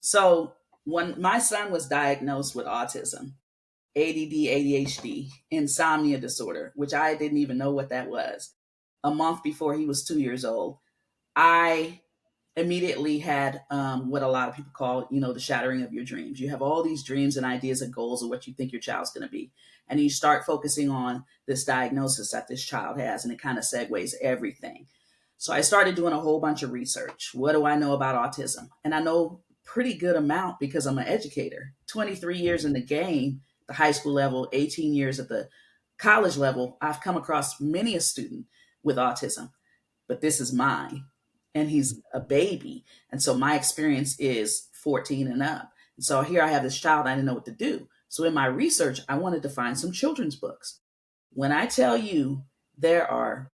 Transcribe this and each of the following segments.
So when my son was diagnosed with autism, ADD, ADHD, insomnia disorder, which I didn't even know what that was, a month before he was 2 years old, I immediately had what a lot of people call, the shattering of your dreams. You have all these dreams and ideas and goals of what you think your child's going to be. And you start focusing on this diagnosis that this child has, and it kind of segues everything. So I started doing a whole bunch of research. What do I know about autism? And I know pretty good amount because I'm an educator. 23 years in the game, the high school level, 18 years at the college level, I've come across many a student with autism, but this is mine. And he's a baby. And so my experience is 14 and up. And so here I have this child, I didn't know what to do. So in my research, I wanted to find some children's books. When I tell you there are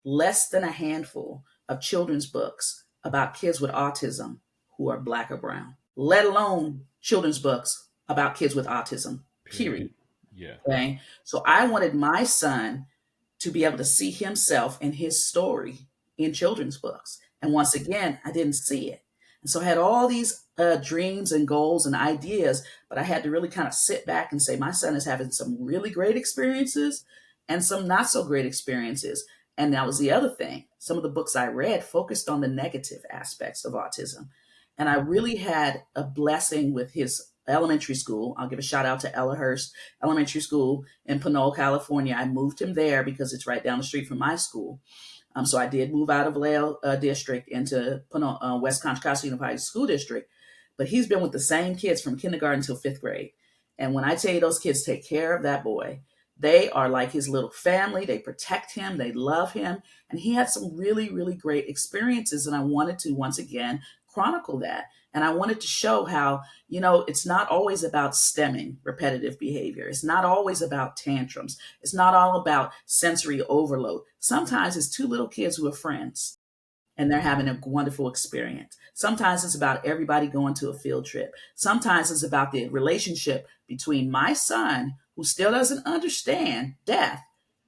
less than a handful of children's books about kids with autism who are Black or brown, let alone children's books about kids with autism, period. Period. Yeah. Okay. So I wanted my son to be able to see himself and his story in children's books. And once again, I didn't see it. And so I had all these dreams and goals and ideas, but I had to really kind of sit back and say, my son is having some really great experiences and some not so great experiences. And that was the other thing. Some of the books I read focused on the negative aspects of autism. And I really had a blessing with his elementary school. I'll give a shout out to Ellahurst Elementary School in Pinole, California. I moved him there because it's right down the street from my school. So I did move out of Vallejo District into Pinole, West Contra Costa Unified School District. But he's been with the same kids from kindergarten till fifth grade. And when I tell you those kids take care of that boy, they are like his little family. They protect him. They love him. And he had some really, really great experiences. And I wanted to, once again, chronicle that. And I wanted to show how, it's not always about stemming repetitive behavior. It's not always about tantrums. It's not all about sensory overload. Sometimes it's two little kids who are friends and they're having a wonderful experience. Sometimes it's about everybody going to a field trip. Sometimes it's about the relationship between my son, who still doesn't understand death,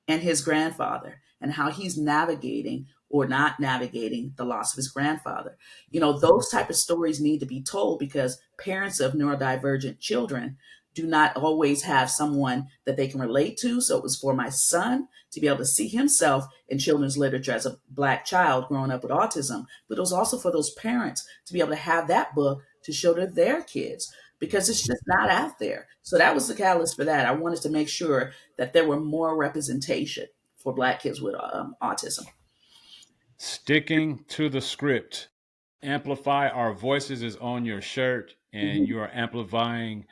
and his grandfather, and how he's navigating or not navigating the loss of his grandfather. Those type of stories need to be told because parents of neurodivergent children do not always have someone that they can relate to. So it was for my son to be able to see himself in children's literature as a Black child growing up with autism, but it was also for those parents to be able to have that book to show to their kids because it's just not out there. So that was the catalyst for that. I wanted to make sure that there were more representation for Black kids with autism. Sticking to the script. Amplify Our Voices is on your shirt, and Mhm. you are amplifying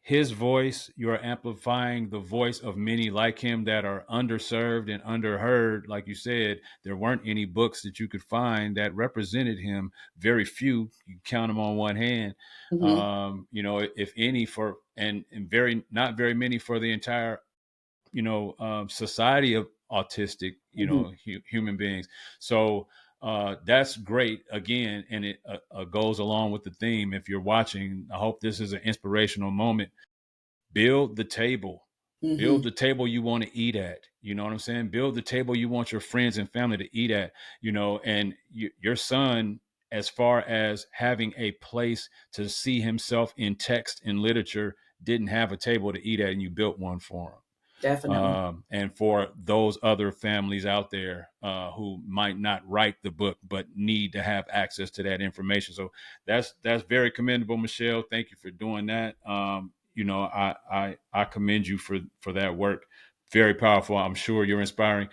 his voice. You are amplifying the voice of many like him that are underserved and underheard. Like you said, there weren't any books that you could find that represented him. Very few. You count them on one hand. Mhm. If any, for and very not very many for the entire society of autistic Mhm. human beings. So that's great again, and it goes along with the theme. If you're watching, I hope this is an inspirational moment. Build the table. Build Mhm. the table you want to eat at. You know what I'm saying? Build the table you want your friends and family to eat at. And your son, as far as having a place to see himself in text and literature, didn't have a table to eat at, and you built one for him. Definitely. And for those other families out there who might not write the book but need to have access to that information. So that's very commendable, Michele. Thank you for doing that. I commend you for that work. Very powerful. I'm sure you're inspiring.